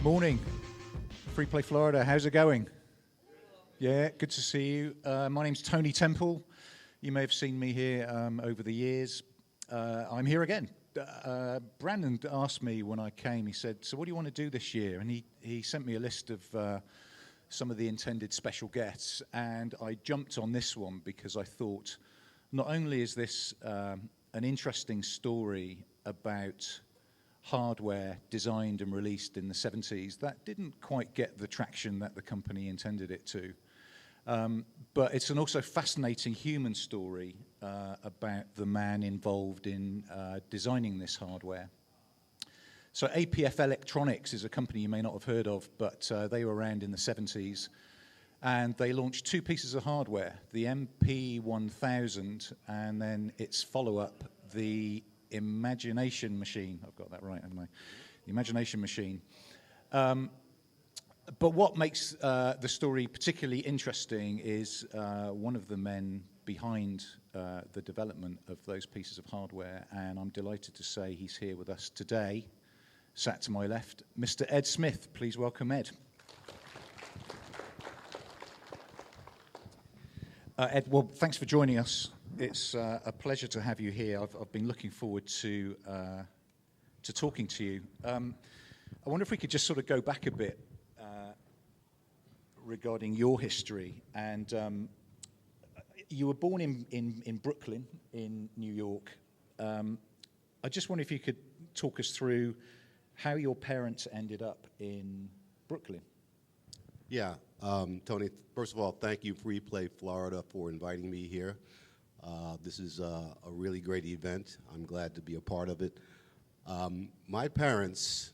Morning, Free Play Florida. How's it going? Yeah, good to see you. My name's Tony Temple. You may have seen me here over the years. I'm here again. Brandon asked me when I came, he said, so what do you want to do this year? And he sent me a list of some of the intended special guests, and I jumped on this one because I thought not only is this an interesting story about hardware designed and released in the 70s that didn't quite get the traction that the company intended it to. But it's an also fascinating human story about the man involved in designing this hardware. So APF Electronics is a company you may not have heard of, but they were around in the 70s. And they launched two pieces of hardware, the MP1000 and then its follow-up, the Imagination Machine. I've got that right, haven't I? The Imagination Machine. But what makes the story particularly interesting is one of the men behind the development of those pieces of hardware, and I'm delighted to say he's here with us today, sat to my left, Mr. Ed Smith. Please welcome Ed. Ed, well, thanks for joining us. It's a pleasure to have you here. I've been looking forward to talking to you. I wonder if we could just sort of go back a bit regarding your history. And you were born in Brooklyn, in New York. I just wonder if you could talk us through how your parents ended up in Brooklyn. Yeah, Tony, first of all, thank you, Free Play Florida, for inviting me here. This is a really great event. I'm glad to be a part of it. My parents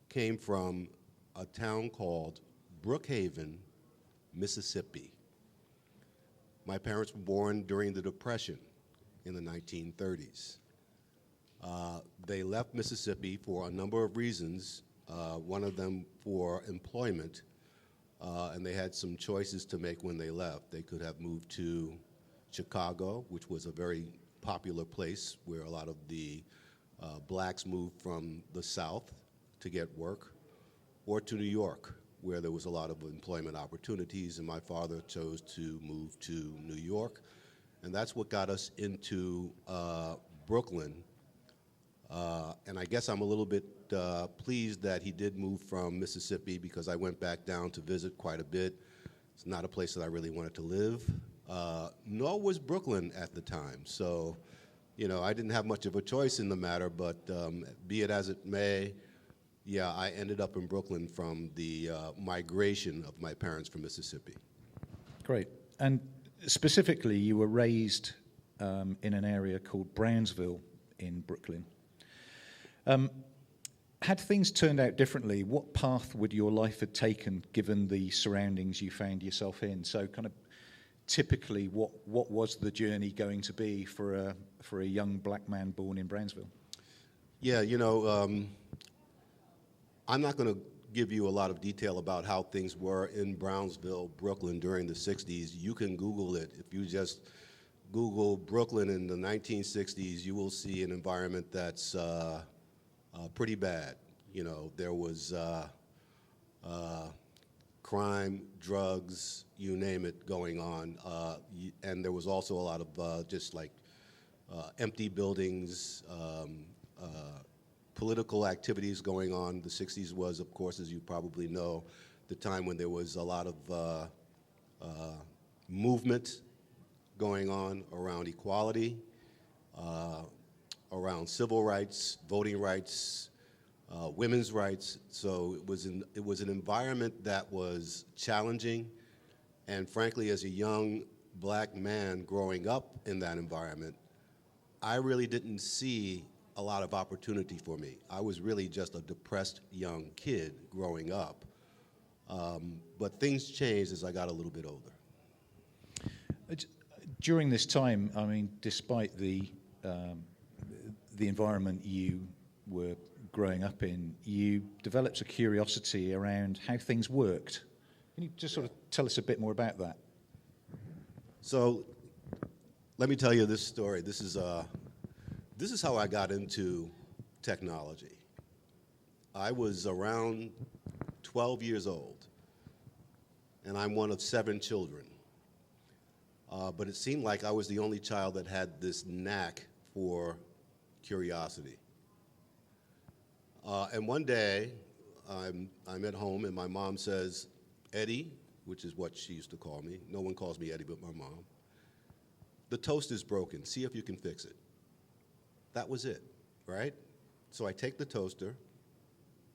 came from a town called Brookhaven, Mississippi. My parents were born during the Depression in the 1930s. They left Mississippi for a number of reasons, one of them for employment, and they had some choices to make when they left. They could have moved to Chicago, which was a very popular place where a lot of the blacks moved from the South to get work, or to New York, where there was a lot of employment opportunities, and my father chose to move to New York, and that's what got us into Brooklyn. And I guess I'm a little bit pleased that he did move from Mississippi, because I went back down to visit quite a bit. It's not a place that I really wanted to live, nor was Brooklyn at the time. So, you know, I didn't have much of a choice in the matter, but be it as it may, yeah, I ended up in Brooklyn from the migration of my parents from Mississippi. Great. And specifically, you were raised in an area called Brownsville in Brooklyn. Had things turned out differently, what path would your life have taken given the surroundings you found yourself in? So kind of typically, what was the journey going to be for a young black man born in Brownsville? Yeah, you know, I'm not going to give you a lot of detail about how things were in Brownsville, Brooklyn during the 60s. You can Google it. If you just Google Brooklyn in the 1960s, you will see an environment that's pretty bad. You know, there was crime, drugs, you name it, going on. And there was also a lot of just like empty buildings, political activities going on. The 60s was, of course, as you probably know, the time when there was a lot of movement going on around equality, around civil rights, voting rights, women's rights. So it was an environment that was challenging, and frankly, as a young black man growing up in that environment, I really didn't see a lot of opportunity for me. I was really just a depressed young kid growing up. But things changed as I got a little bit older. During this time, I mean, despite the environment you were growing up in, you developed a curiosity around how things worked. Can you just sort of tell us a bit more about that? So let me tell you this story. This is how I got into technology. I was around 12 years old, and I'm one of 7 children. But it seemed like I was the only child that had this knack for curiosity. And one day, I'm at home, and my mom says, "Eddie," which is what she used to call me. No one calls me Eddie but my mom. "The toast is broken. See if you can fix it." That was it, right? So I take the toaster.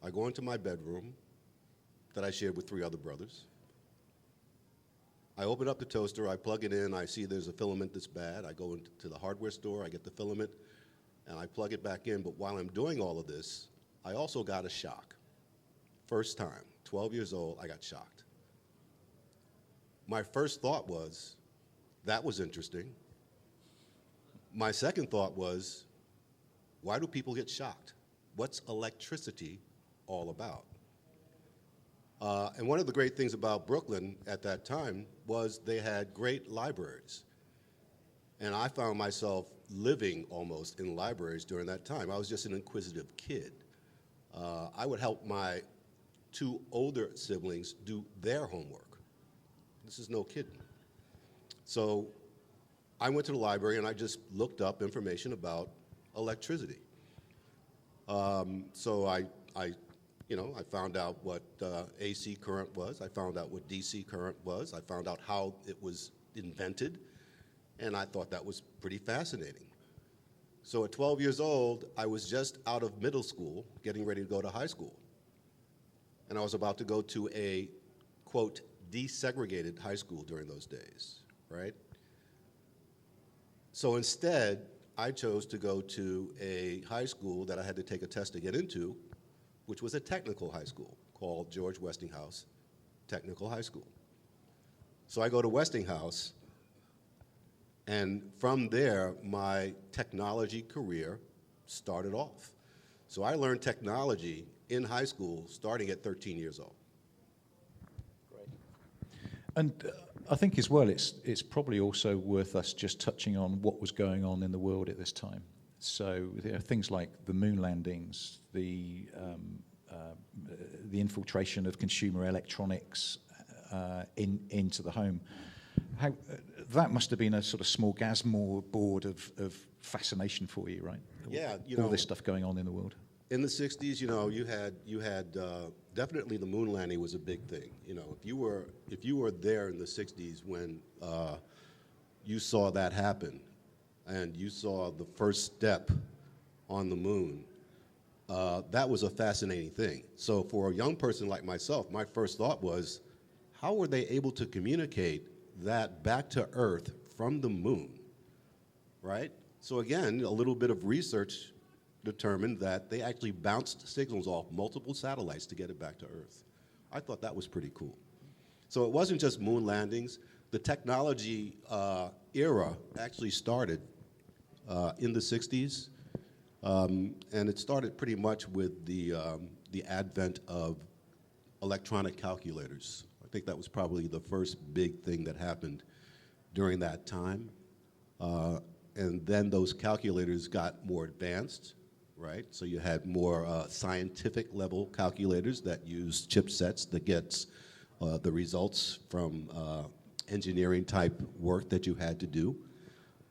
I go into my bedroom that I shared with 3 other brothers. I open up the toaster, I plug it in, I see there's a filament that's bad. I go into the hardware store, I get the filament, and I plug it back in. But while I'm doing all of this, I also got a shock. First time, 12 years old, I got shocked. My first thought was, that was interesting. My second thought was, why do people get shocked? What's electricity all about? And one of the great things about Brooklyn at that time was they had great libraries. And I found myself living almost in libraries during that time. I was just an inquisitive kid. I would help my 2 older siblings do their homework. This is no kidding. So I went to the library and I just looked up information about electricity. So I found out what AC current was. I found out what DC current was. I found out how it was invented, and I thought that was pretty fascinating. So at 12 years old, I was just out of middle school, getting ready to go to high school. And I was about to go to a, quote, desegregated high school during those days, right? So instead, I chose to go to a high school that I had to take a test to get into, which was a technical high school called George Westinghouse Technical High School. So I go to Westinghouse, and from there, my technology career started off. So I learned technology in high school starting at 13 years old. Great. And I think as well, it's probably also worth us just touching on what was going on in the world at this time. So there are things like the moon landings, the infiltration of consumer electronics into the home. How that must have been a sort of smorgasbord of fascination for you, right? Yeah, all this stuff going on in the world. In the 60s, you had definitely the moon landing was a big thing. If you were there in the 60s when you saw that happen, and you saw the first step on the moon, that was a fascinating thing. So for a young person like myself, my first thought was, how were they able to communicate that back to Earth from the moon, right? So again, a little bit of research determined that they actually bounced signals off multiple satellites to get it back to Earth. I thought that was pretty cool. So it wasn't just moon landings. The technology era actually started in the 60s, and it started pretty much with the advent of electronic calculators. I think that was probably the first big thing that happened during that time. And then those calculators got more advanced, right? So you had more scientific level calculators that used chipsets that gets the results from engineering type work that you had to do.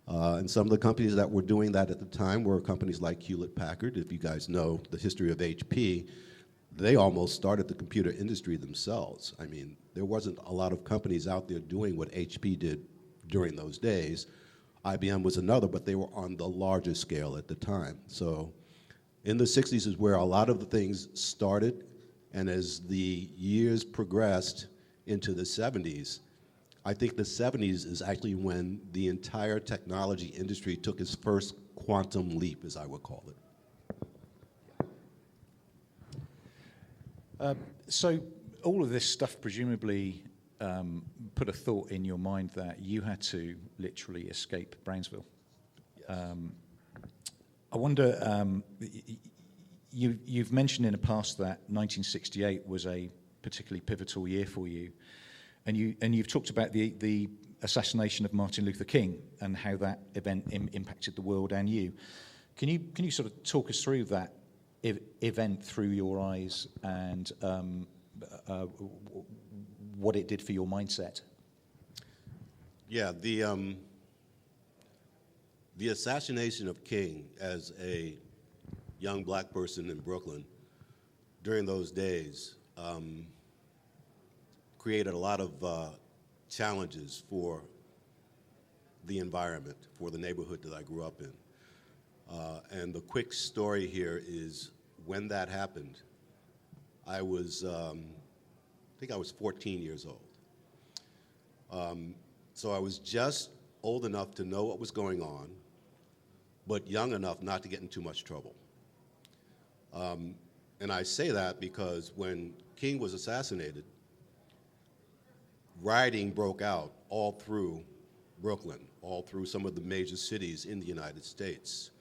And some of the companies that were doing that at the time were companies like Hewlett-Packard. If you guys know the history of HP, they almost started the computer industry themselves. I mean, there wasn't a lot of companies out there doing what HP did during those days. IBM was another, but they were on the larger scale at the time. So in the 60s is where a lot of the things started, and as the years progressed into the 70s, I think the 70s is actually when the entire technology industry took its first quantum leap, as I would call it. So all of this stuff presumably put a thought in your mind that you had to literally escape Brownsville. Yes. I wonder, you've mentioned in the past that 1968 was a particularly pivotal year for you, and you've talked about the assassination of Martin Luther King and how that event impacted the world and you. Can you sort of talk us through that event through your eyes and uh, what it did for your mindset. Yeah, the assassination of King as a young black person in Brooklyn during those days created a lot of challenges for the environment, for the neighborhood that I grew up in. And the quick story here is when that happened, I think I was 14 years old. So I was just old enough to know what was going on, but young enough not to get in too much trouble. And I say that because when King was assassinated, rioting broke out all through Brooklyn, all through some of the major cities in the United States.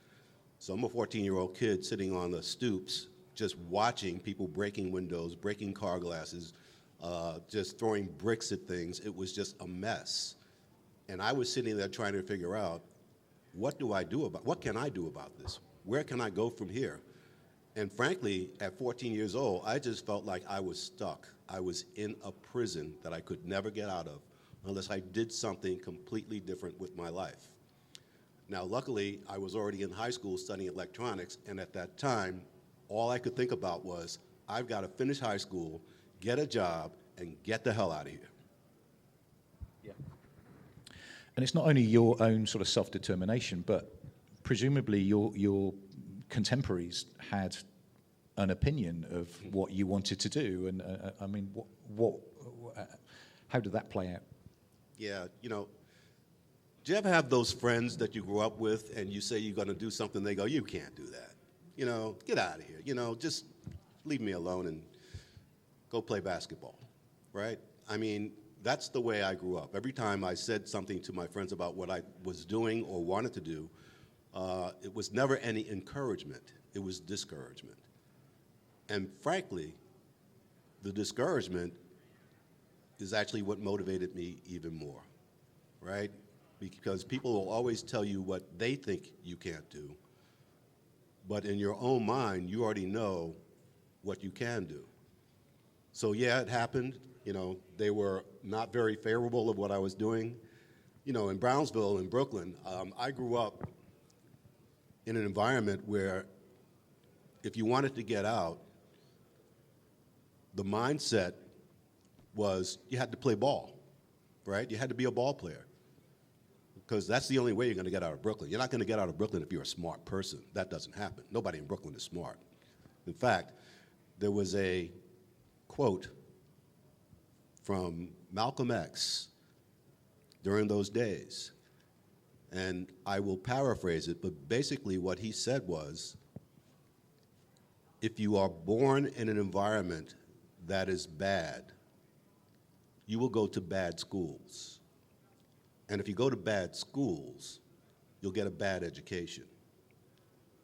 So I'm a 14-year-old kid sitting on the stoops, just watching people breaking windows, breaking car glasses, just throwing bricks at things. It was just a mess. And I was sitting there trying to figure out, what can I do about this? Where can I go from here? And frankly, at 14 years old, I just felt like I was stuck. I was in a prison that I could never get out of unless I did something completely different with my life. Now, luckily, I was already in high school studying electronics, and at that time, all I could think about was, I've got to finish high school, get a job, and get the hell out of here. Yeah. And it's not only your own sort of self-determination, but presumably your contemporaries had an opinion of what you wanted to do. And I mean, how did that play out? Yeah, do you ever have those friends that you grew up with and you say you're going to do something, they go, you can't do that. Get out of here. Just leave me alone and go play basketball, right? I mean, that's the way I grew up. Every time I said something to my friends about what I was doing or wanted to do, it was never any encouragement. It was discouragement. And frankly, the discouragement is actually what motivated me even more, right? Because people will always tell you what they think you can't do, but in your own mind, you already know what you can do. So yeah, it happened. They were not very favorable of what I was doing. In Brownsville, in Brooklyn, I grew up in an environment where if you wanted to get out, the mindset was you had to play ball, right? You had to be a ball player because that's the only way you're going to get out of Brooklyn. You're not going to get out of Brooklyn if you're a smart person. That doesn't happen. Nobody in Brooklyn is smart. In fact, there was a quote from Malcolm X during those days, and I will paraphrase it, but basically what he said was, if you are born in an environment that is bad, you will go to bad schools. And if you go to bad schools, you'll get a bad education.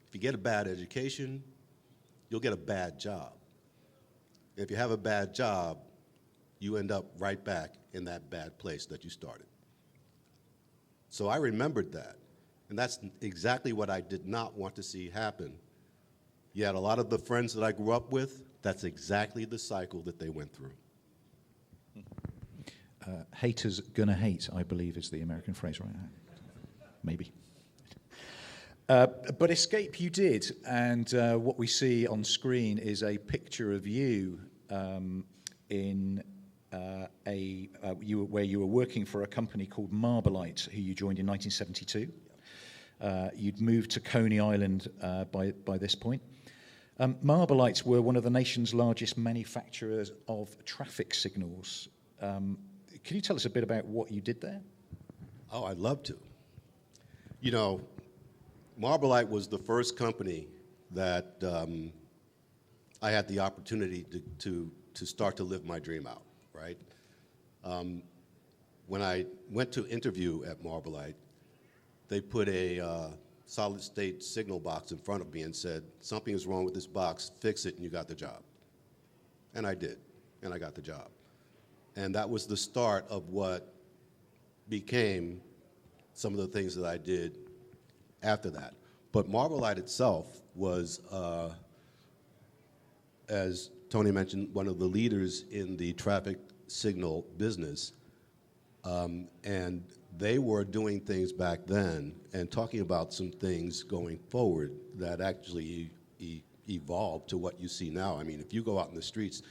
If you get a bad education, you'll get a bad job. If you have a bad job, you end up right back in that bad place that you started. So I remembered that, and that's exactly what I did not want to see happen. Yet a lot of the friends that I grew up with, that's exactly the cycle that they went through. Haters gonna hate, I believe, is the American phrase, right? Maybe. But escape you did, and what we see on screen is a picture of you in where you were working for a company called Marbalite, who you joined in 1972. You'd moved to Coney Island by this point. Marbalites were one of the nation's largest manufacturers of traffic signals. Can you tell us a bit about what you did there? Oh, I'd love to. Marbalite was the first company that I had the opportunity to start to live my dream out, right? When I went to interview at Marbalite, they put a solid-state signal box in front of me and said, something is wrong with this box, fix it, and you got the job. And I did, and I got the job. And that was the start of what became some of the things that I did after that. But Marbalite itself was as Tony mentioned, one of the leaders in the traffic signal business, and they were doing things back then and talking about some things going forward that actually evolved to what you see now. I mean, if you go out in the streets,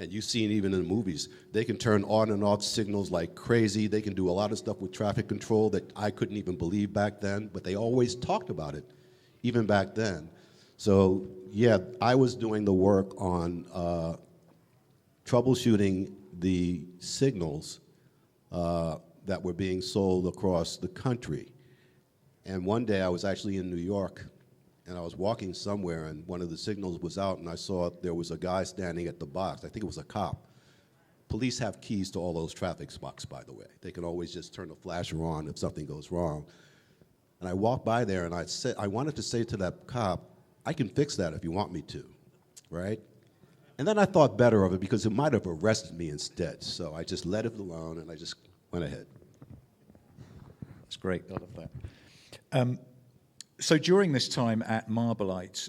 and you've seen even in the movies, they can turn on and off signals like crazy. They can do a lot of stuff with traffic control that I couldn't even believe back then, but they always talked about it, even back then. So yeah, I was doing the work on troubleshooting the signals that were being sold across the country. And one day I was actually in New York, and I was walking somewhere, and one of the signals was out, and I saw there was a guy standing at the box. I think it was a cop. Police have keys to all those traffic spots, by the way. They can always just turn the flasher on if something goes wrong. And I walked by there, and I wanted to say to that cop, I can fix that if you want me to, right? And then I thought better of it because it might have arrested me instead. So I just let it alone, and I just went ahead. That's great. I love that. So during this time at Marbolite,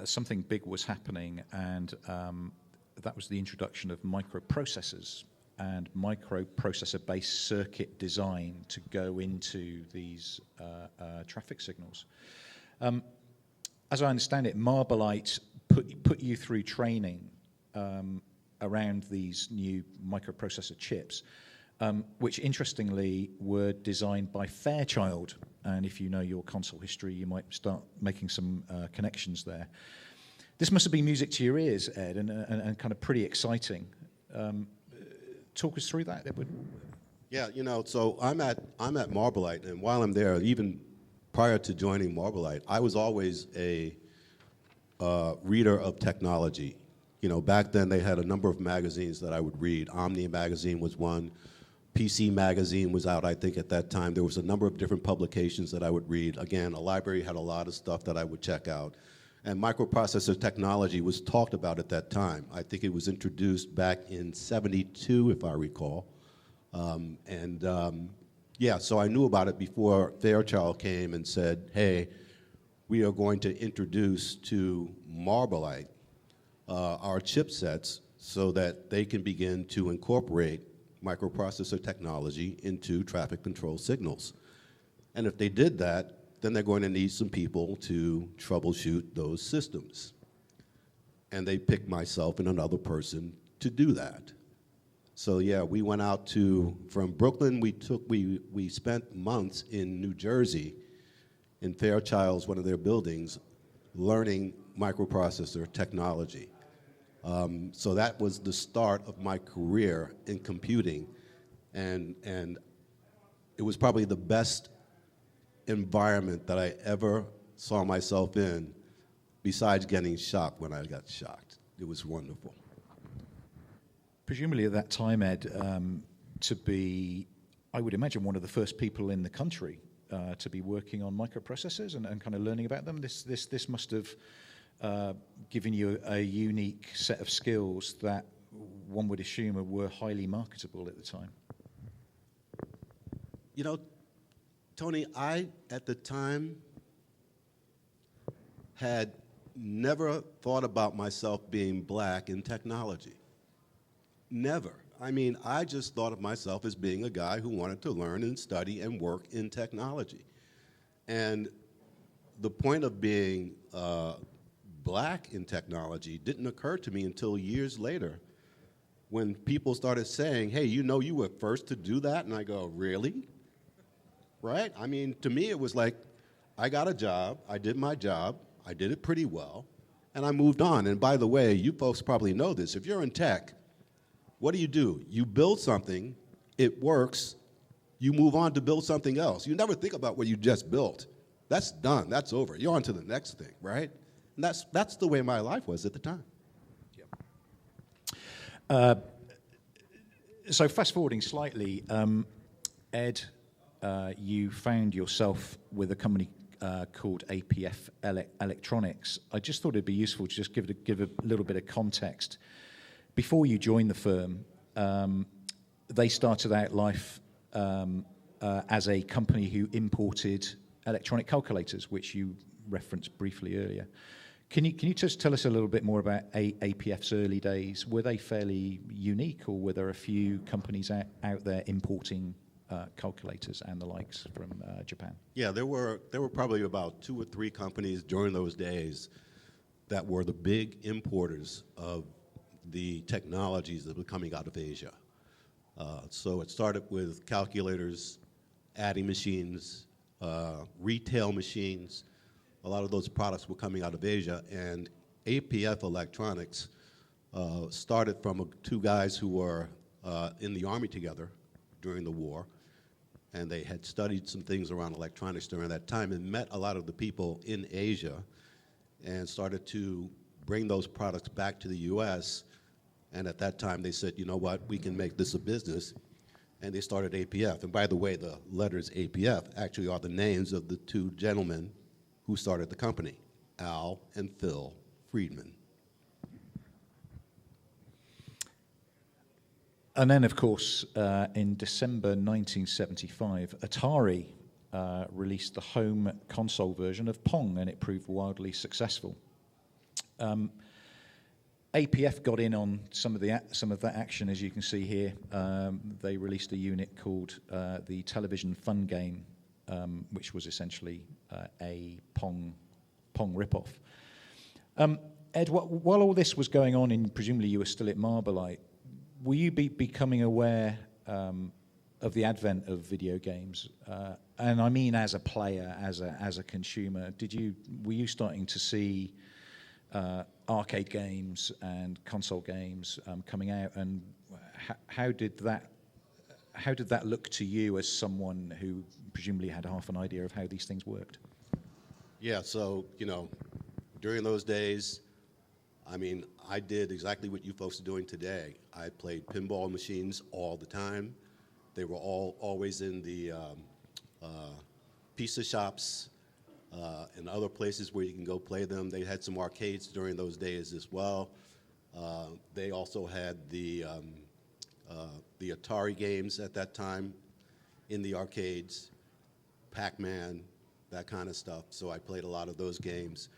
something big was happening, and that was the introduction of microprocessors and microprocessor-based circuit design to go into these traffic signals. As I understand it, Marbolite put you through training around these new microprocessor chips, which interestingly were designed by Fairchild. And if you know your console history, you might start making some connections there. This must have been music to your ears, Ed, and kind of pretty exciting. Talk us through that, Edward. Yeah, you know, so I'm at Marbolite, and while I'm there, even prior to joining Marbolite, I was always a reader of technology. You know, back then they had a number of magazines that I would read. Omni magazine was one. PC Magazine was out, I think, at that time. There was a number of different publications that I would read. Again, a library had a lot of stuff that I would check out. And microprocessor technology was talked about at that time. I think it was introduced back in '72, if I recall. Yeah, so I knew about it before Fairchild came and said, hey, we are going to introduce to Marbolite our chipsets so that they can begin to incorporate microprocessor technology into traffic control signals. And if they did that, then they're going to need some people to troubleshoot those systems. And they picked myself and another person to do that. So yeah, we went out from Brooklyn, we spent months in New Jersey, in Fairchild's, one of their buildings, learning microprocessor technology. So that was the start of my career in computing, and it was probably the best environment that I ever saw myself in, besides getting shocked when I got shocked. It was wonderful. Presumably at that time, Ed, to be, I would imagine, one of the first people in the country to be working on microprocessors and kind of learning about them. This must have given you a unique set of skills that one would assume were highly marketable at the time. You know, Tony, I, at the time, had never thought about myself being black in technology. Never. I mean, I just thought of myself as being a guy who wanted to learn and study and work in technology. And the point of being black in technology didn't occur to me until years later when people started saying, hey, you know you were first to do that? And I go, really? Right? I mean, to me it was like, I got a job, I did my job, I did it pretty well, and I moved on. And by the way, you folks probably know this. If you're in tech, what do? You build something, it works, you move on to build something else. You never think about what you just built. That's done, that's over. You're on to the next thing, right? And that's the way my life was at the time. So fast forwarding slightly, Ed, you found yourself with a company called APF Electronics. I just thought it'd be useful to just give a little bit of context. Before you joined the firm, they started out life as a company who imported electronic calculators, which you referenced briefly earlier. Can you just tell us a little bit more about APF's early days? Were they fairly unique, or were there a few companies out there importing calculators and the likes from Japan? Yeah, there were probably about 2 or 3 companies during those days that were the big importers of the technologies that were coming out of Asia. So it started with calculators, adding machines, retail machines. A lot of those products were coming out of Asia, and APF Electronics started from 2 guys who were in the Army together during the war, and they had studied some things around electronics during that time and met a lot of the people in Asia and started to bring those products back to the U.S., and at that time they said, you know what, we can make this a business, and they started APF. And by the way, the letters APF actually are the names of the 2 gentlemen who started the company, Al and Phil Friedman. And then, of course, in December 1975, Atari released the home console version of Pong, and it proved wildly successful. APF got in on some of that action, as you can see here. They released a unit called the Television Fun Game, which was essentially a Pong ripoff. Ed, while all this was going on, and presumably you were still at Marbalite, were you becoming aware of the advent of video games? And I mean, as a player, as a consumer, were you starting to see arcade games and console games coming out? And how did that look to you as someone who presumably had half an idea of how these things worked? Yeah, so, during those days, I mean, I did exactly what you folks are doing today. I played pinball machines all the time. They were always in the pizza shops and other places where you can go play them. They had some arcades during those days as well. They also had the Atari games at that time in the arcades, Pac-Man, that kind of stuff. So I played a lot of those games.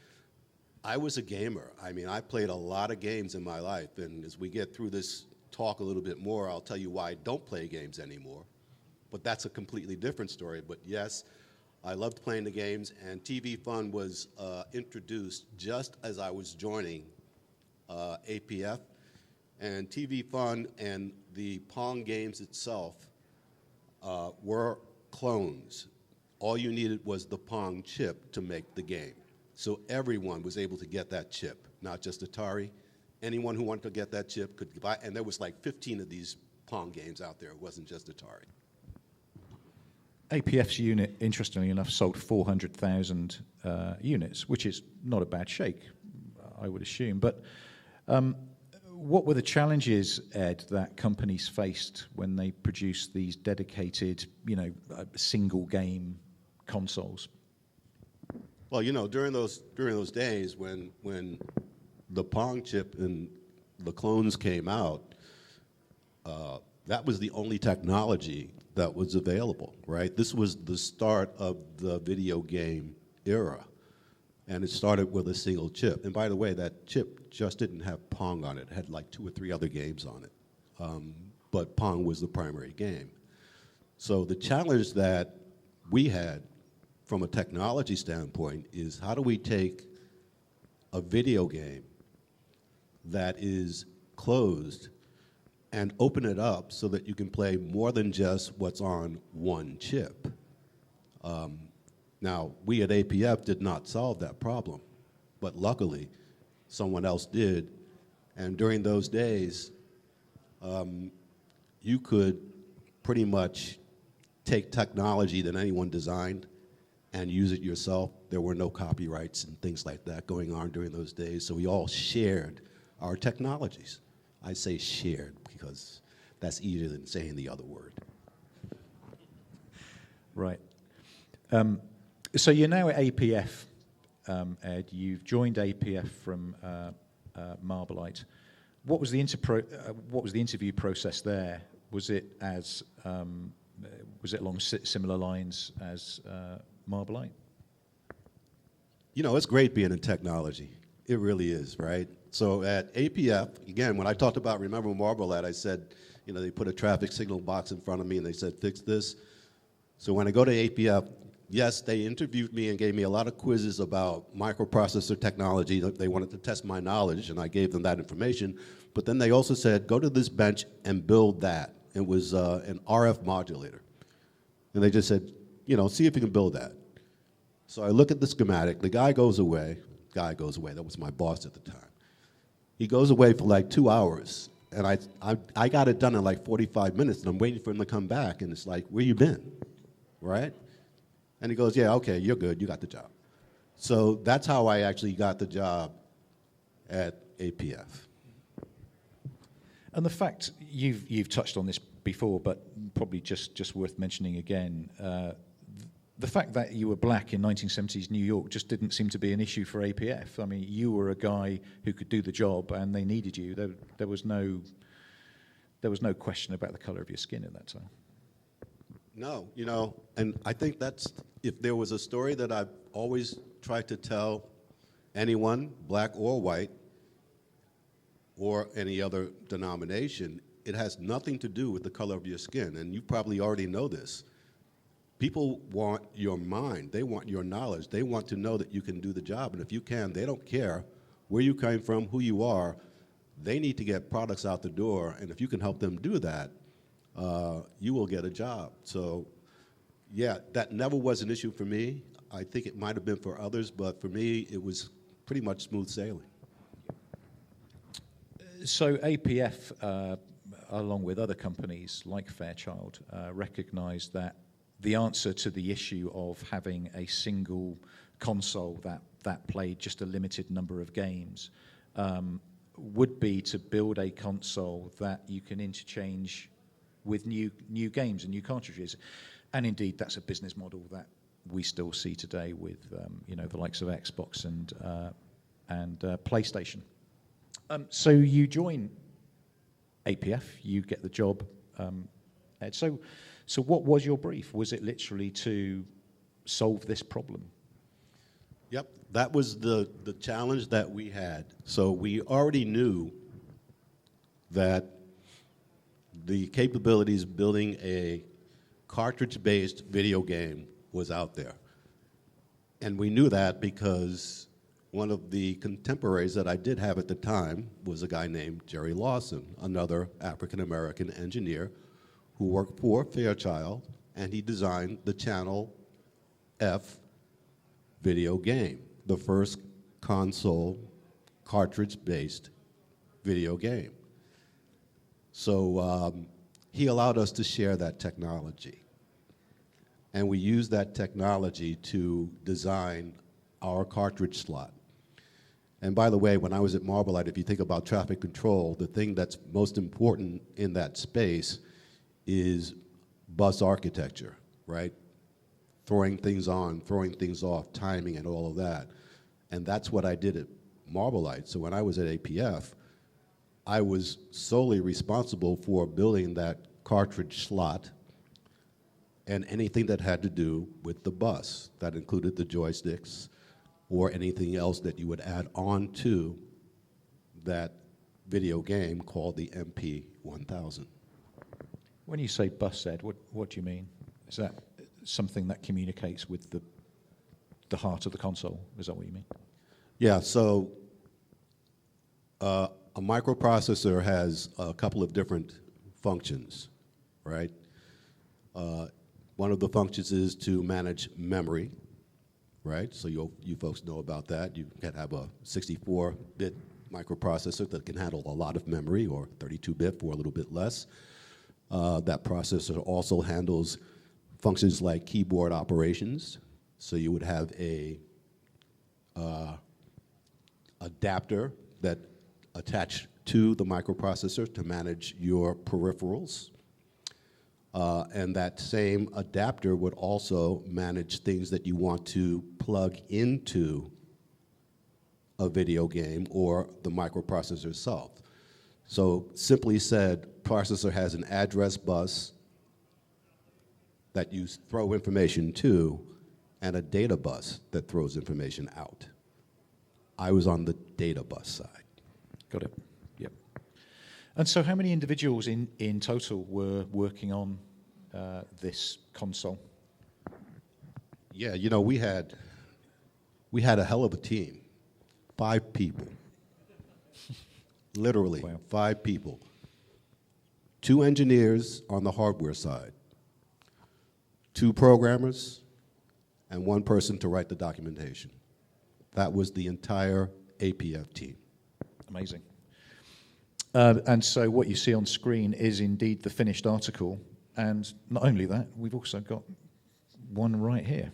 I was a gamer. I mean, I played a lot of games in my life, and as we get through this talk a little bit more, I'll tell you why I don't play games anymore. But that's a completely different story. But yes, I loved playing the games, and TV Fun was introduced just as I was joining APF. And TV Fun and the Pong games itself were clones. All you needed was the Pong chip to make the game. So everyone was able to get that chip, not just Atari. Anyone who wanted to get that chip could buy, and there was like 15 of these Pong games out there. It wasn't just Atari. APF's unit, interestingly enough, sold 400,000 units, which is not a bad shake, I would assume. But what were the challenges, Ed, that companies faced when they produced these dedicated, single game consoles? Well, during those days when the Pong chip and the clones came out, that was the only technology that was available, right? This was the start of the video game era, and it started with a single chip. And by the way, that chip just didn't have Pong on it. It had like 2 or 3 other games on it, but Pong was the primary game. So the challenge that we had from a technology standpoint is, how do we take a video game that is closed and open it up so that you can play more than just what's on one chip? Now, we at APF did not solve that problem, but luckily someone else did. And during those days, you could pretty much take technology that anyone designed and use it yourself. There were no copyrights and things like that going on during those days, so we all shared our technologies. I say shared because that's easier than saying the other word. Right. So you're now at APF, Ed. You've joined APF from Marbalite. What was the interview process there? Was it along similar lines as Marbalite? It's great being in technology. It really is, right? So at APF, again, when I talked about Remember Marblehead, I said, you know, they put a traffic signal box in front of me and they said, fix this. So when I go to APF, yes, they interviewed me and gave me a lot of quizzes about microprocessor technology. They wanted to test my knowledge, and I gave them that information. But then they also said, go to this bench and build that. It was an RF modulator. And they just said, you know, see if you can build that. So I look at the schematic. The guy goes away. That was my boss at the time. He goes away for like 2 hours. And I got it done in like 45 minutes, and I'm waiting for him to come back. And it's like, where you been, right? And he goes, yeah, okay, you're good. You got the job. So that's how I actually got the job at APF. And the fact you've touched on this before, but probably just worth mentioning again, the fact that you were black in 1970s New York just didn't seem to be an issue for APF. I mean, you were a guy who could do the job, and they needed you. There was no question about the color of your skin at that time. No, you know, and I think that's, if there was a story that I've always tried to tell anyone, black or white, or any other denomination, it has nothing to do with the color of your skin, and you probably already know this. People want your mind. They want your knowledge. They want to know that you can do the job, and if you can, they don't care where you came from, who you are. They need to get products out the door, and if you can help them do that, you will get a job. So, yeah, that never was an issue for me. I think it might have been for others, but for me, it was pretty much smooth sailing. So APF, along with other companies like Fairchild, recognized that the answer to the issue of having a single console that played just a limited number of games would be to build a console that you can interchange with new games and new cartridges. And indeed, that's a business model that we still see today with the likes of Xbox and PlayStation. So you join APF, you get the job, Ed. So what was your brief? Was it literally to solve this problem? Yep, that was the challenge that we had. So we already knew that the capabilities building a cartridge-based video game was out there. And we knew that because one of the contemporaries that I did have at the time was a guy named Jerry Lawson, another African-American engineer who worked for Fairchild, and he designed the Channel F video game, the first console cartridge-based video game. So he allowed us to share that technology. And we used that technology to design our cartridge slot. And by the way, when I was at Marblehead, if you think about traffic control, the thing that's most important in that space is bus architecture, right? Throwing things on, throwing things off, timing and all of that. And that's what I did at Marblehead. So when I was at APF, I was solely responsible for building that cartridge slot and anything that had to do with the bus. That included the joysticks or anything else that you would add on to that video game called the MP1000. When you say bus, Ed, what do you mean? Is that something that communicates with the heart of the console? Is that what you mean? Yeah, so a microprocessor has a couple of different functions, right? One of the functions is to manage memory, right? So you folks know about that. You can have a 64-bit microprocessor that can handle a lot of memory, or 32-bit for a little bit less. That processor also handles functions like keyboard operations. So you would have a adapter that attached to the microprocessor to manage your peripherals. And that same adapter would also manage things that you want to plug into a video game or the microprocessor itself. So simply said, processor has an address bus that you throw information to and a data bus that throws information out. I was on the data bus side. Got it. Yep. And so how many individuals in total were working on this console? Yeah, you know, we had a hell of a team. 5 people. Literally, Wow. 5 people. 2 engineers on the hardware side, 2 programmers, and 1 person to write the documentation. That was the entire APF team. Amazing. And so what you see on screen is indeed the finished article. And not only that, we've also got one right here.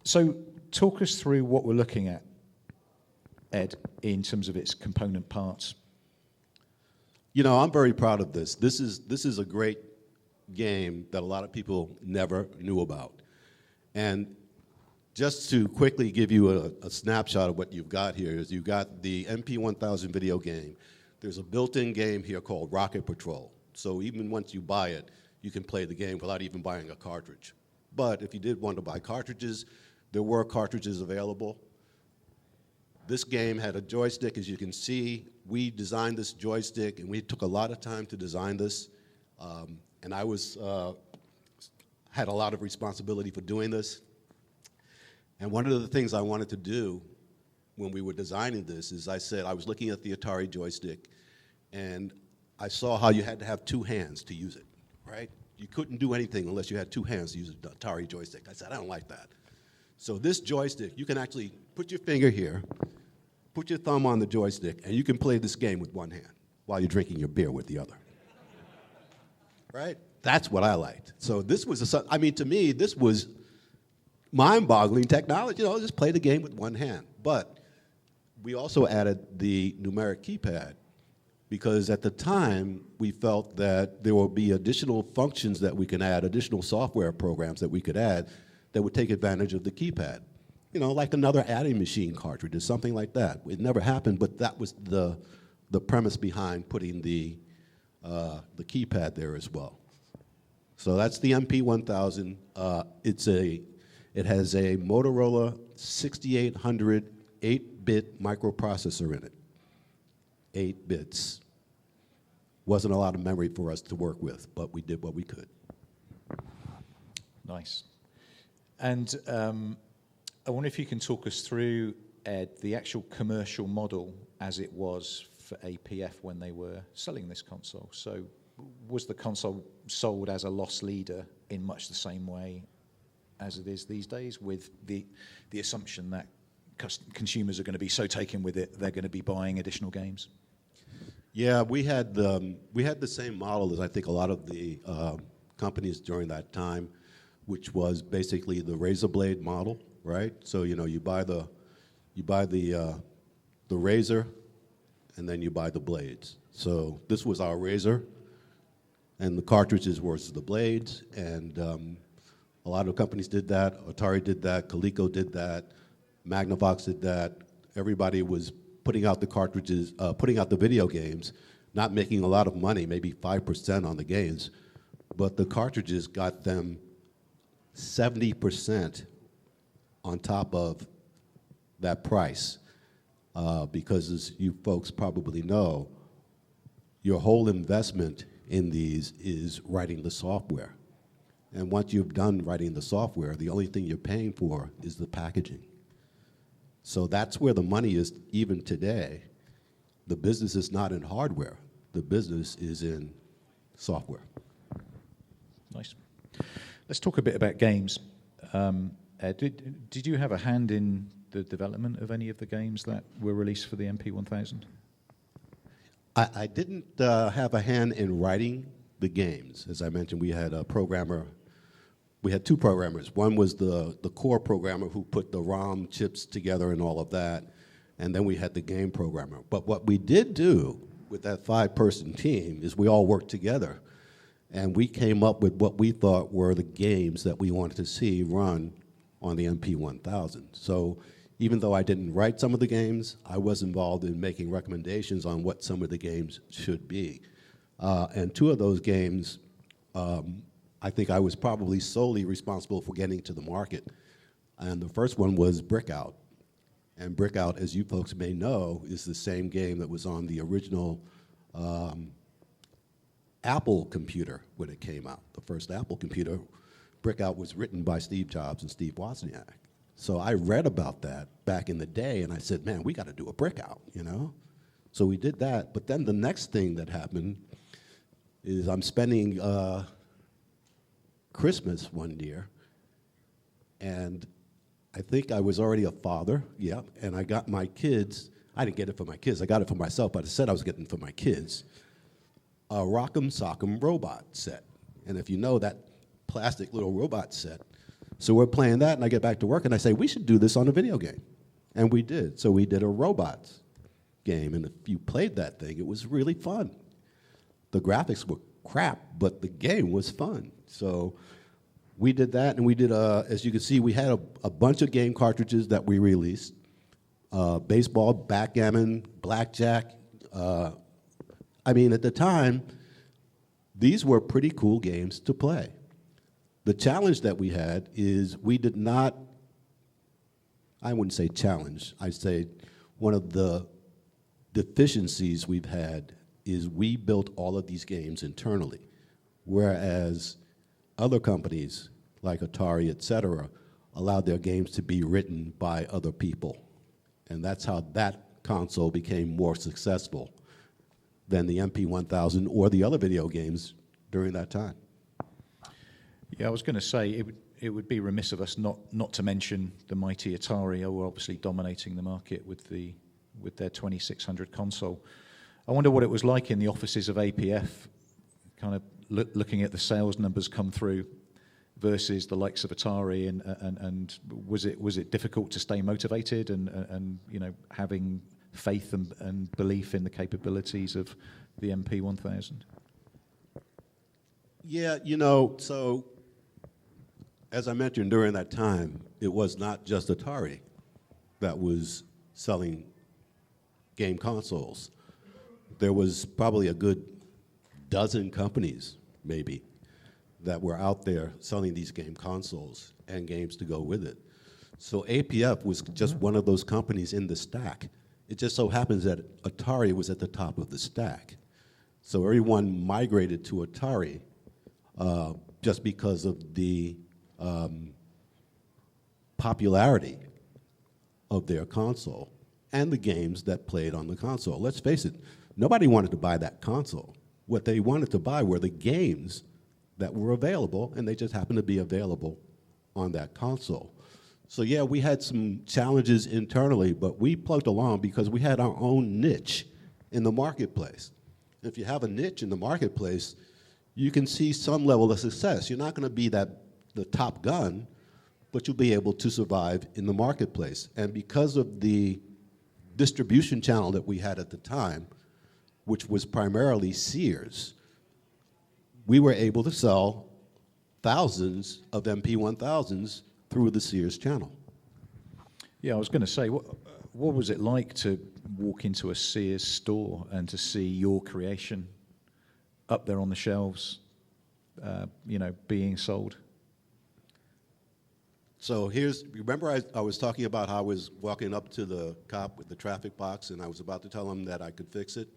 So talk us through what we're looking at, Ed, in terms of its component parts. You know, I'm very proud of this. This is a great game that a lot of people never knew about. And just to quickly give you a snapshot of what you've got here is you've got the MP1000 video game. There's a built-in game here called Rocket Patrol. So even once you buy it, you can play the game without even buying a cartridge. But if you did want to buy cartridges, there were cartridges available. This game had a joystick, as you can see. We designed this joystick, and we took a lot of time to design this. And I had a lot of responsibility for doing this. And one of the things I wanted to do when we were designing this is I was looking at the Atari joystick, and I saw how you had to have 2 hands to use it, right? You couldn't do anything unless you had 2 hands to use an Atari joystick. I said, I don't like that. So this joystick, you can actually put your finger here, put your thumb on the joystick, and you can play this game with 1 hand while you're drinking your beer with the other. Right? That's what I liked. So this was to me, this was mind-boggling technology. You know, just play the game with 1 hand. But we also added the numeric keypad because at the time, we felt that there would be additional functions that we can add, additional software programs that we could add that would take advantage of the keypad. You know, like another adding machine cartridge or something like that. It never happened, but that was the premise behind putting the keypad there as well. So that's the MP1000. It has a Motorola 6800 8-bit microprocessor in it. 8 bits. Wasn't a lot of memory for us to work with, but we did what we could. Nice. And I wonder if you can talk us through, Ed, the actual commercial model as it was for APF when they were selling this console. So was the console sold as a loss leader in much the same way as it is these days, with the assumption that consumers are going to be so taken with it, they're going to be buying additional games? Yeah, we had the same model as I think a lot of the companies during that time, which was basically the razor blade model, right? So you know, you buy the razor, and then you buy the blades. So this was our razor, and the cartridges were the blades, and a lot of companies did that. Atari did that. Coleco did that. Magnavox did that. Everybody was putting out the cartridges, putting out the video games, not making a lot of money, maybe 5% on the games, but the cartridges got them 70% on top of that price, because as you folks probably know, your whole investment in these is writing the software. And once you've done writing the software, the only thing you're paying for is the packaging. So that's where the money is even today. The business is not in hardware. The business is in software. Nice. Let's talk a bit about games. Did you have a hand in the development of any of the games that were released for the MP1000? I didn't have a hand in writing the games. As I mentioned, we had a programmer. We had 2 programmers. One was the core programmer who put the ROM chips together and all of that, and then we had the game programmer. But what we did do with that 5-person team is we all worked together, and we came up with what we thought were the games that we wanted to see run on the MP1000. So even though I didn't write some of the games, I was involved in making recommendations on what some of the games should be. And 2 of those games, I think I was probably solely responsible for getting to the market. And the first one was Brickout. And Brickout, as you folks may know, is the same game that was on the original Apple computer when it came out. The first Apple computer, Brickout, was written by Steve Jobs and Steve Wozniak. So I read about that back in the day, and I said, man, we got to do a Brickout, you know? So we did that. But then the next thing that happened is I'm spending Christmas one year, and I think I was already a father, yeah, and I got my kids. I didn't get it for my kids. I got it for myself, but I said I was getting it for my kids. A Rock'em Sock'em robot set. And if you know that plastic little robot set, so we're playing that, and I get back to work, and I say, we should do this on a video game. And we did. So we did a robots game, and if you played that thing, it was really fun. The graphics were crap, but the game was fun. So we did that, and we did, as you can see, we had a bunch of game cartridges that we released. Baseball, backgammon, blackjack. I mean, at the time, these were pretty cool games to play. The challenge that we had is we did not, I wouldn't say challenge, I'd say one of the deficiencies we've had is we built all of these games internally, whereas other companies like Atari, et cetera, allowed their games to be written by other people. And that's how that console became more successful than the MP1000 or the other video games during that time. Yeah, I was going to say it would be remiss of us not to mention the mighty Atari, who were obviously dominating the market with their 2600 console. I wonder what it was like in the offices of APF, kind of looking at the sales numbers come through versus the likes of Atari, and was it difficult to stay motivated and you know, having faith and belief in the capabilities of the MP1000? Yeah, you know, so as I mentioned during that time, it was not just Atari that was selling game consoles. There was probably a good dozen companies, maybe, that were out there selling these game consoles and games to go with it. So APF was just one of those companies in the stack. It just so happens that Atari was at the top of the stack. So everyone migrated to Atari just because of the popularity of their console and the games that played on the console. Let's face it, nobody wanted to buy that console. What they wanted to buy were the games that were available, and they just happened to be available on that console. So yeah, we had some challenges internally, but we plugged along because we had our own niche in the marketplace. If you have a niche in the marketplace, you can see some level of success. You're not going to be the top gun, but you'll be able to survive in the marketplace. And because of the distribution channel that we had at the time, which was primarily Sears, we were able to sell thousands of MP1000s through the Sears channel. Yeah, I was going to say, what was it like to walk into a Sears store and to see your creation up there on the shelves, you know, being sold? So remember I was talking about how I was walking up to the cop with the traffic box and I was about to tell him that I could fix it?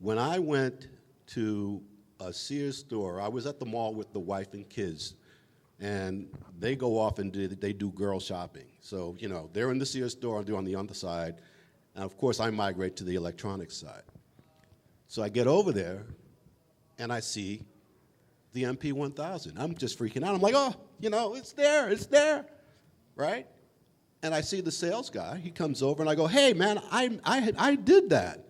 When I went to a Sears store, I was at the mall with the wife and kids, and they go off and they do girl shopping. So, you know, they're in the Sears store, they're on the other side, and of course I migrate to the electronics side. So I get over there, and I see the MP1000. I'm just freaking out. I'm like, oh, you know, it's there, right? And I see the sales guy. He comes over, and I go, hey, man, I did that,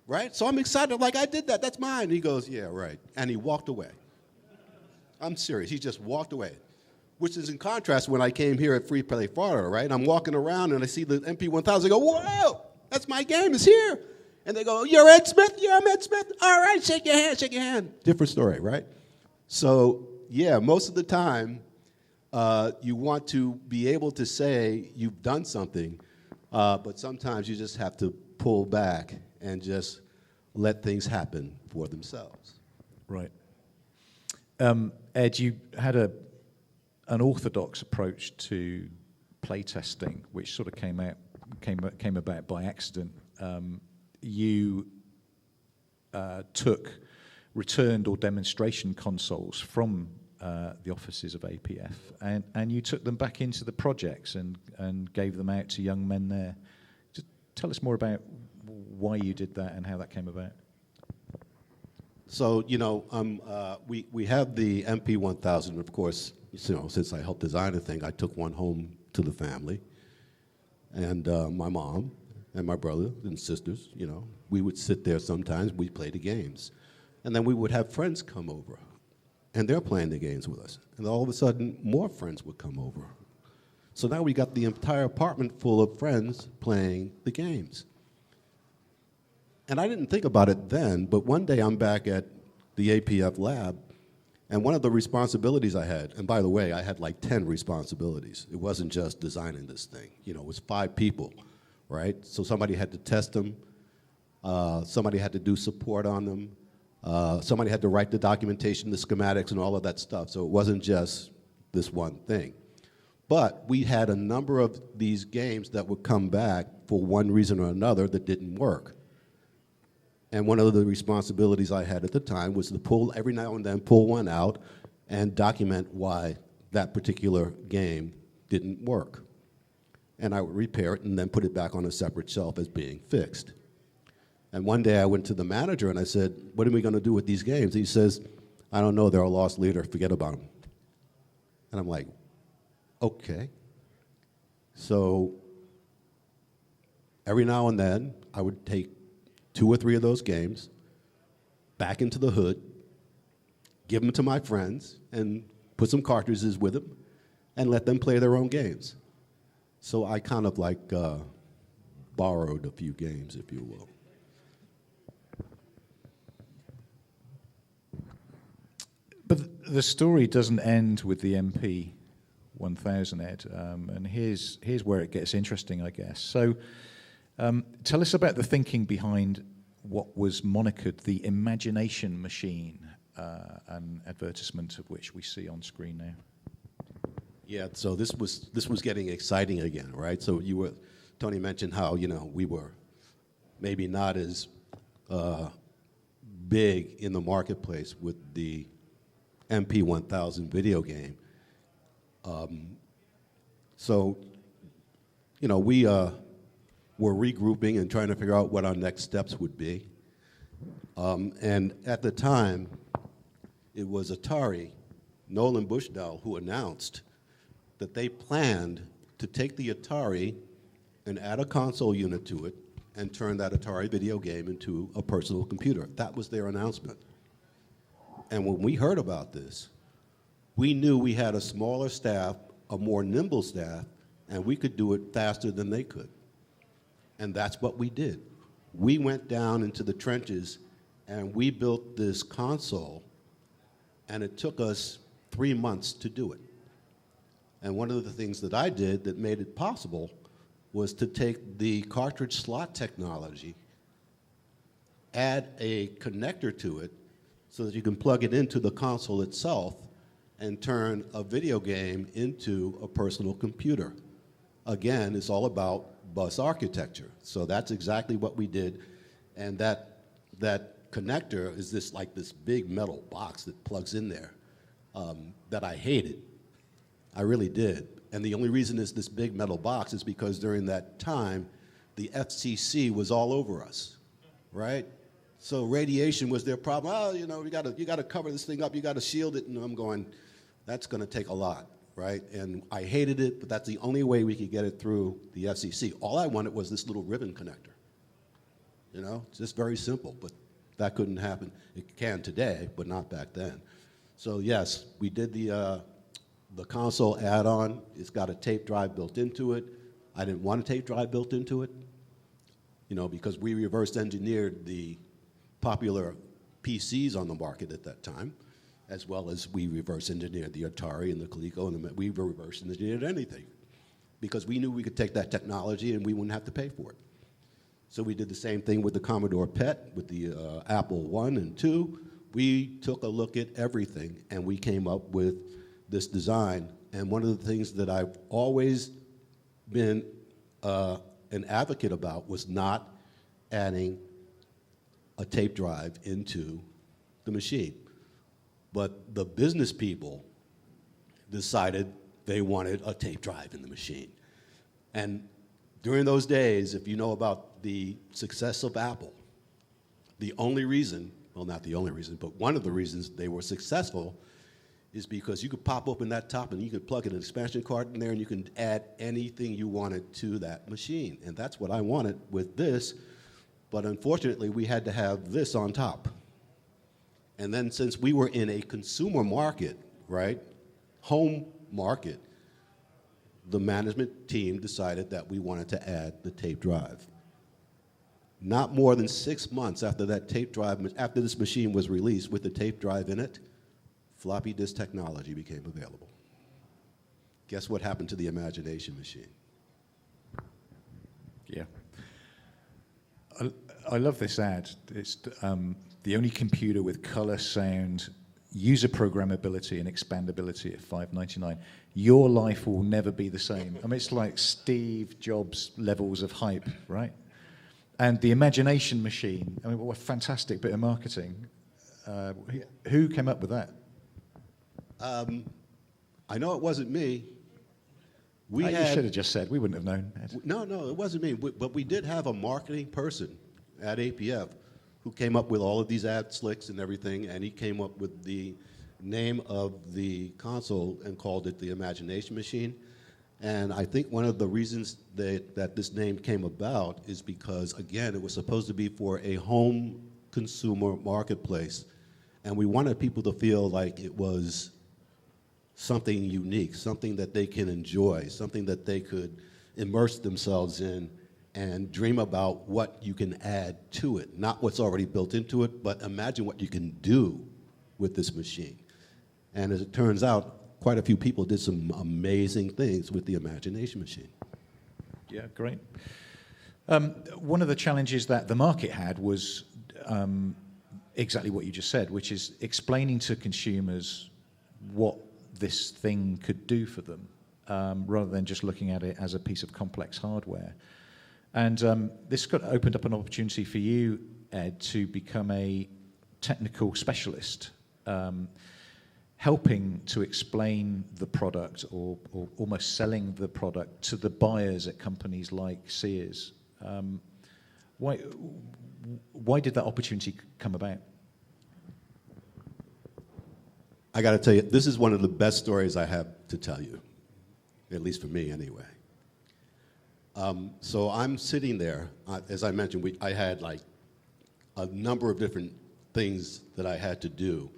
right? So I'm excited, like, I did that. That's mine. He goes, yeah, right. And he walked away. I'm serious. He just walked away, which is in contrast when I came here at Free Play Florida, right? I'm walking around, and I see the MP1000. I go, whoa, that's my game. It's here. And they go, you're Ed Smith? Yeah, I'm Ed Smith. All right, shake your hand, shake your hand. Different story, right? So, yeah, most of the time, you want to be able to say you've done something, but sometimes you just have to pull back and just let things happen for themselves. Right. Ed, you had a unorthodox approach to playtesting, which sort of came about by accident. You took returned or demonstration consoles from the offices of APF, and you took them back into the projects and gave them out to young men there. Just tell us more about why you did that and how that came about. So, we have the MP1000, of course. Since I helped design the thing, I took one home to the family, and my mom and my brother and sisters. We would sit there sometimes. We'd play the games, and then we would have friends come over, and they're playing the games with us. And all of a sudden, more friends would come over. So now we got the entire apartment full of friends playing the games. And I didn't think about it then, but one day I'm back at the APF lab, and one of the responsibilities I had, and by the way, I had like 10 responsibilities. It wasn't just designing this thing. It was 5 people, right? So somebody had to test them, somebody had to do support on them, somebody had to write the documentation, the schematics, and all of that stuff. So it wasn't just this one thing. But we had a number of these games that would come back for one reason or another that didn't work. And one of the responsibilities I had at the time was to every now and then pull one out and document why that particular game didn't work. And I would repair it and then put it back on a separate shelf as being fixed. And one day I went to the manager and I said, "What are we going to do with these games?" He says, "I don't know, they're a lost leader, forget about them." And I'm like, okay. So every now and then I would take 2 or 3 of those games back into the hood, give them to my friends, and put some cartridges with them, and let them play their own games. So I kind of like borrowed a few games, if you will. But the story doesn't end with the MP1000, Ed, and here's where it gets interesting, I guess. So tell us about the thinking behind what was monikered the Imagination Machine, an advertisement of which we see on screen now. Yeah, so this was getting exciting again, right? So Tony mentioned how we were maybe not as big in the marketplace with the MP1000 video game. So we were regrouping and trying to figure out what our next steps would be. And at the time, it was Atari, Nolan Bushnell, who announced that they planned to take the Atari and add a console unit to it and turn that Atari video game into a personal computer. That was their announcement. And when we heard about this, we knew we had a smaller staff, a more nimble staff, and we could do it faster than they could. And that's what we did. We went down into the trenches and we built this console, and it took us 3 months to do it. And one of the things that I did that made it possible was to take the cartridge slot technology, add a connector to it so that you can plug it into the console itself and turn a video game into a personal computer. Again, it's all about bus architecture. So that's exactly what we did. And that connector is this big metal box that plugs in there that I hated. I really did. And the only reason it's this big metal box is because during that time, the FCC was all over us, right? So radiation was their problem. Oh, you got to cover this thing up. You got to shield it. And I'm going, that's going to take a lot, right? And I hated it, but that's the only way we could get it through the FCC. All I wanted was this little ribbon connector. It's just very simple, but that couldn't happen. It can today, but not back then. So yes, we did the console add-on. It's got a tape drive built into it. I didn't want a tape drive built into it, because we reverse engineered the popular PCs on the market at that time, as well as we reverse engineered the Atari and the Coleco, and we reverse engineered anything, because we knew we could take that technology and we wouldn't have to pay for it. So we did the same thing with the Commodore PET, with the Apple I and II. We took a look at everything, and we came up with this design, And one of the things that I've always been an advocate about was not adding a tape drive into the machine. But the business people decided they wanted a tape drive in the machine. And during those days, if you know about the success of Apple, the only reason, well, not the only reason, but one of the reasons they were successful is because you could pop open that top and you could plug an expansion card in there and you can add anything you wanted to that machine. And that's what I wanted with this, but unfortunately we had to have this on top. And then since we were in a consumer market, right, home market, the management team decided that we wanted to add the tape drive. Not more than 6 months after that tape drive, after this machine was released with the tape drive in it, floppy disk technology became available. Guess what happened to the Imagination Machine? Yeah. I love this ad. It's the only computer with color, sound, user programmability, and expandability at $5.99. Your life will never be the same. I mean, it's like Steve Jobs levels of hype, right? And the Imagination Machine, I mean, what a fantastic bit of marketing. Who came up with that? I know it wasn't me. You should have just said. We wouldn't have known. Ed. No, it wasn't me. But we did have a marketing person at APF who came up with all of these ad slicks and everything, and he came up with the name of the console and called it the Imagination Machine. And I think one of the reasons that this name came about is because, again, it was supposed to be for a home consumer marketplace. And we wanted people to feel like it was something unique, something that they can enjoy, something that they could immerse themselves in and dream about what you can add to it. Not what's already built into it, but imagine what you can do with this machine. And as it turns out, quite a few people did some amazing things with the Imagination Machine. Yeah, great. One of the challenges that the market had was exactly what you just said, which is explaining to consumers what this thing could do for them, rather than just looking at it as a piece of complex hardware. And this got opened up an opportunity for you, Ed, to become a technical specialist, helping to explain the product or almost selling the product to the buyers at companies like Sears. Why did that opportunity come about? I got to tell you, this is one of the best stories I have to tell you, at least for me anyway. So I'm sitting there, as I mentioned, I had like a number of different things that I had to do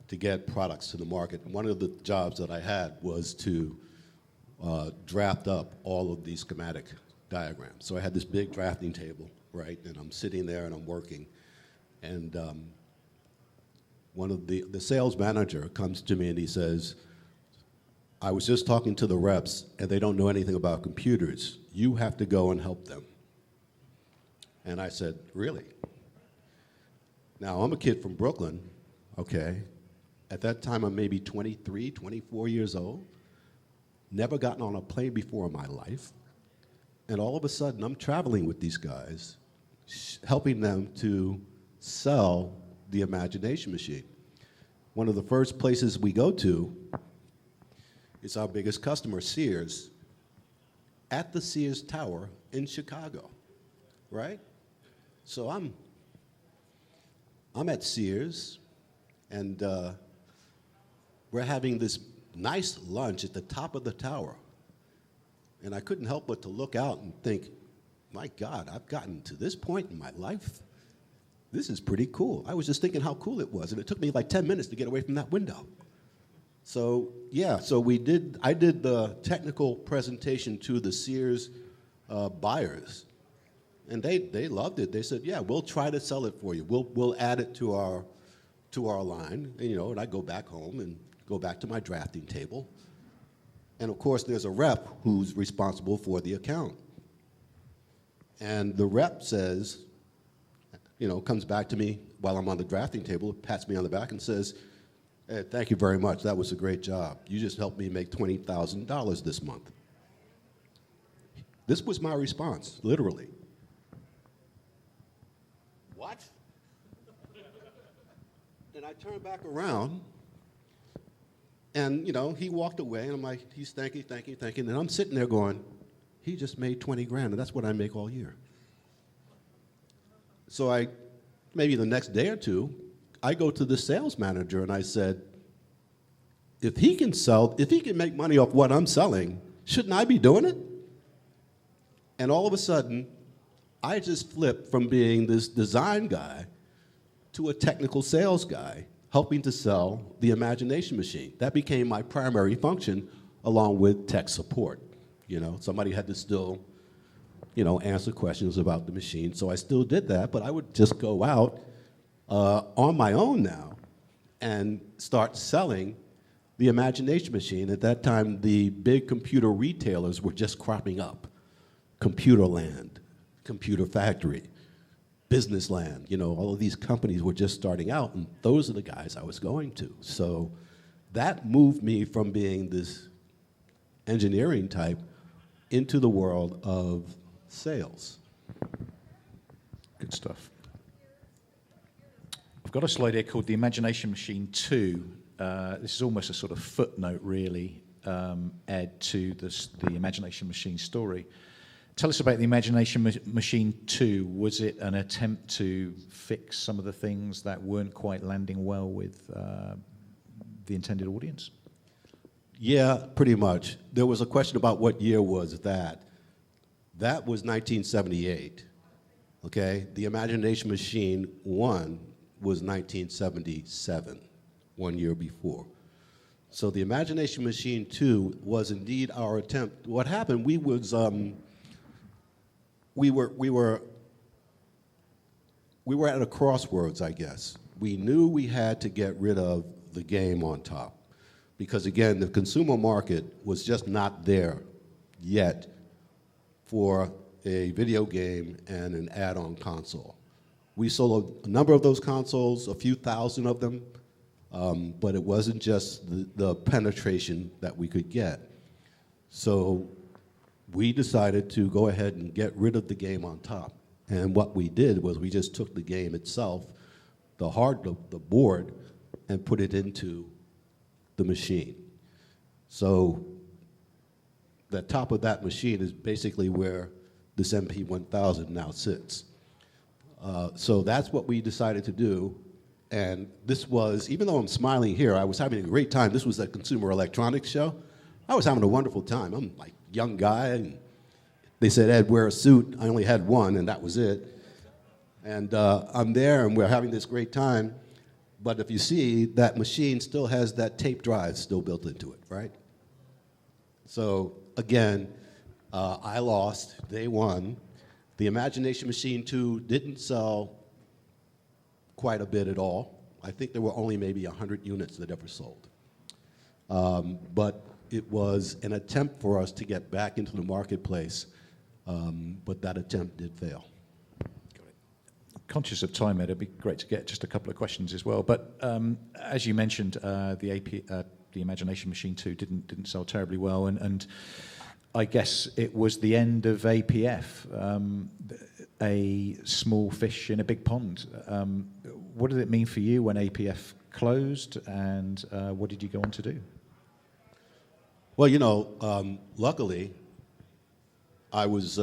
to get products to the market. One of the jobs that I had was to draft up all of these schematic diagrams. So I had this big drafting table, right, and I'm sitting there and I'm working. And one of the sales manager comes to me and he says, I was just talking to the reps and they don't know anything about computers. You have to go and help them. And I said, really? Now, I'm a kid from Brooklyn, okay? At that time, I'm maybe 23, 24 years old. Never gotten on a plane before in my life. And all of a sudden, I'm traveling with these guys, helping them to sell the Imagination Machine. One of the first places we go to is our biggest customer, Sears, at the Sears Tower in Chicago, right? So I'm at Sears, and we're having this nice lunch at the top of the tower. And I couldn't help but to look out and think, my God, I've gotten to this point in my life. This is pretty cool. I was just thinking how cool it was, and it took me like 10 minutes to get away from that window. So yeah, so I did the technical presentation to the Sears buyers, and they loved it. They said, yeah, we'll try to sell it for you. We'll add it to our line, and I go back home and go back to my drafting table. And of course, there's a rep who's responsible for the account. And the rep says, comes back to me while I'm on the drafting table, pats me on the back and says, Ed, thank you very much. That was a great job. You just helped me make $20,000 this month. This was my response, literally. What? And I turned back around, and he walked away, and I'm like, he's thanking, and I'm sitting there going, he just made 20 grand, and that's what I make all year. So maybe the next day or two, I go to the sales manager and I said, if he can make money off what I'm selling, shouldn't I be doing it? And all of a sudden, I just flipped from being this design guy to a technical sales guy, helping to sell the Imagination Machine. That became my primary function, along with tech support. Somebody had to still, answer questions about the machine, so I still did that, but I would just go out on my own now and start selling the Imagination Machine. At that time, the big computer retailers were just cropping up. Computerland, Computer Factory, Business Land, all of these companies were just starting out, and those are the guys I was going to. So that moved me from being this engineering type into the world of sales. Good stuff. I've got a slide here called the Imagination Machine 2. This is almost a sort of footnote, really, Ed, to the Imagination Machine story. Tell us about the Imagination Machine 2. Was it an attempt to fix some of the things that weren't quite landing well with the intended audience? Yeah, pretty much. There was a question about what year was that. That was 1978, okay? The Imagination Machine 1 was 1977, 1 year before. So the Imagination Machine 2 was indeed our attempt. What happened, we were at a crossroads, I guess. We knew we had to get rid of the game on top because, again, the consumer market was just not there yet for a video game and an add-on console. We sold a number of those consoles, a few thousand of them, but it wasn't just the penetration that we could get. So we decided to go ahead and get rid of the game on top. And what we did was we just took the game itself, the board, and put it into the machine. So the top of that machine is basically where this MP1000 now sits. So that's what we decided to do. And this was, even though I'm smiling here, I was having a great time. This was a Consumer Electronics show. I was having a wonderful time. I'm like a young guy, and they said, Ed, wear a suit. I only had one, and that was it. And I'm there, and we're having this great time. But if you see, that machine still has that tape drive still built into it, right? So again, I lost. They won. The Imagination Machine 2 didn't sell quite a bit at all. I think there were only maybe 100 units that ever sold. But it was an attempt for us to get back into the marketplace, but that attempt did fail. Got it. Conscious of time, Ed, it'd be great to get just a couple of questions as well. But as you mentioned, the Imagination Machine 2 didn't sell terribly well, and I guess it was the end of APF, a small fish in a big pond. What did it mean for you when APF closed, and what did you go on to do? Well, luckily, I was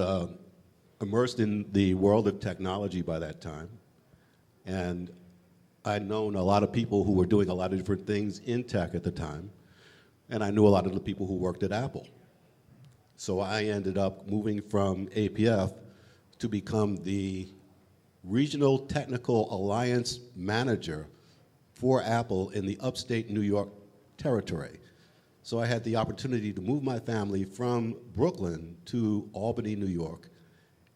immersed in the world of technology by that time, and I'd known a lot of people who were doing a lot of different things in tech at the time, and I knew a lot of the people who worked at Apple. So I ended up moving from APF to become the Regional Technical Alliance Manager for Apple in the upstate New York territory. So I had the opportunity to move my family from Brooklyn to Albany, New York,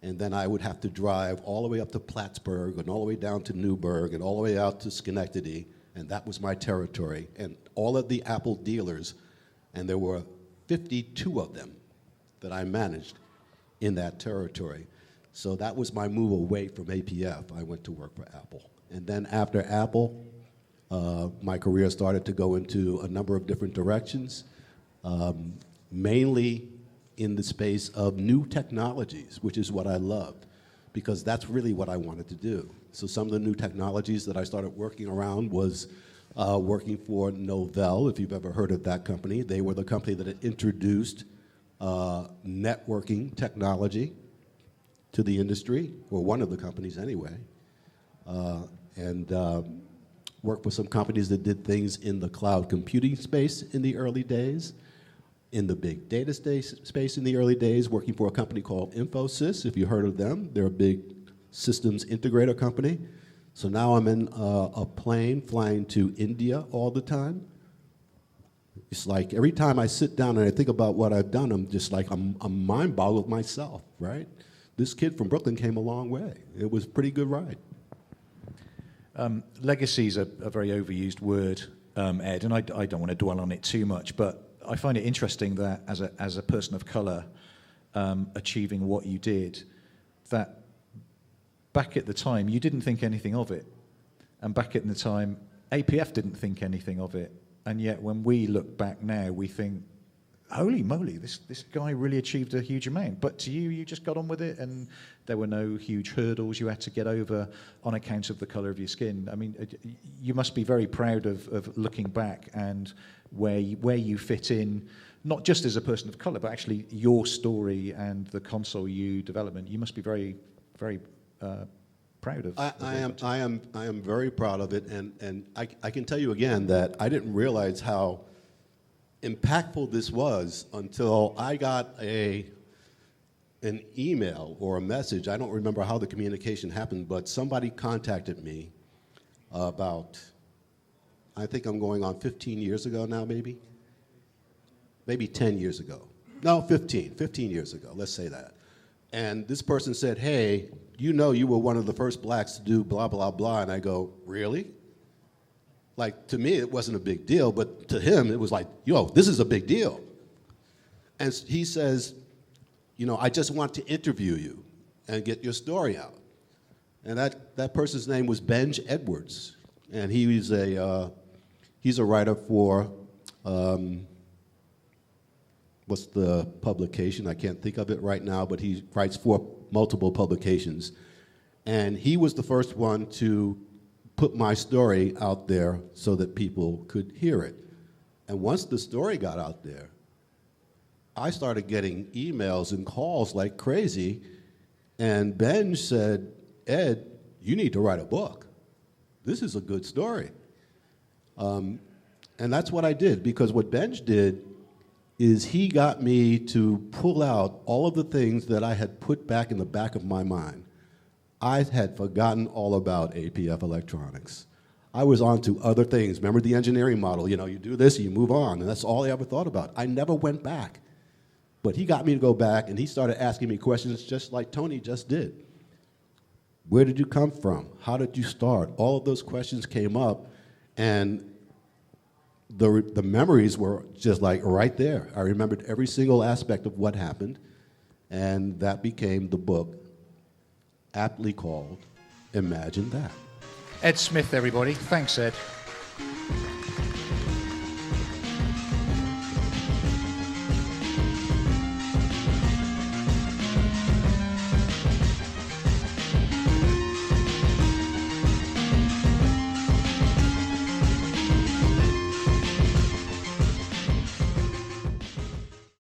and then I would have to drive all the way up to Plattsburgh and all the way down to Newburgh and all the way out to Schenectady, and that was my territory. And all of the Apple dealers, and there were 52 of them that I managed in that territory. So that was my move away from APF. I went to work for Apple. And then after Apple, My career started to go into a number of different directions, mainly in the space of new technologies, which is what I loved, because that's really what I wanted to do. So some of the new technologies that I started working around was working for Novell, if you've ever heard of that company. They were the company that had introduced networking technology to the industry, or one of the companies anyway, and worked with some companies that did things in the cloud computing space in the early days, in the big data space in the early days, working for a company called Infosys, if you heard of them. They're a big systems integrator company. So now I'm in a plane flying to India all the time. It's like every time I sit down and I think about what I've done, I'm just like, I'm mind-boggled myself, right? This kid from Brooklyn came a long way. It was a pretty good ride. Legacy is a very overused word, Ed, and I don't want to dwell on it too much, but I find it interesting that as a person of colour, achieving what you did, that back at the time you didn't think anything of it, and back at the time APF didn't think anything of it, and yet when we look back now, we think, holy moly, this guy really achieved a huge amount. But to you just got on with it, and there were no huge hurdles you had to get over on account of the colour of your skin. I mean, you must be very proud of looking back and where you fit in, not just as a person of colour, but actually your story and the console U development. You must be very, very proud of. I am very proud of it, and I can tell you again that I didn't realize how impactful this was until I got an email or a message. I don't remember how the communication happened, but somebody contacted me about, I think I'm going on 15 years ago now, maybe 10 years ago. No, 15 years ago, let's say that. And this person said, hey, you know you were one of the first blacks to do blah, blah, blah. And I go, really? Like, to me, it wasn't a big deal, but to him, it was like, yo, this is a big deal. And he says, you know, I just want to interview you and get your story out. And that person's name was Benj Edwards. And he's a writer for, what's the publication? I can't think of it right now, but he writes for multiple publications. And he was the first one to put my story out there so that people could hear it. And once the story got out there, I started getting emails and calls like crazy, and Benj said, Ed, you need to write a book. This is a good story. And that's what I did, because what Benj did is he got me to pull out all of the things that I had put back in the back of my mind. I had forgotten all about APF electronics. I was on to other things. Remember the engineering model? You know, you do this, you move on, and that's all I ever thought about. I never went back. But he got me to go back, and he started asking me questions just like Tony just did. Where did you come from? How did you start? All of those questions came up, and the memories were just like right there. I remembered every single aspect of what happened, and that became the book, aptly called Imagine That. Ed Smith, everybody. Thanks, Ed.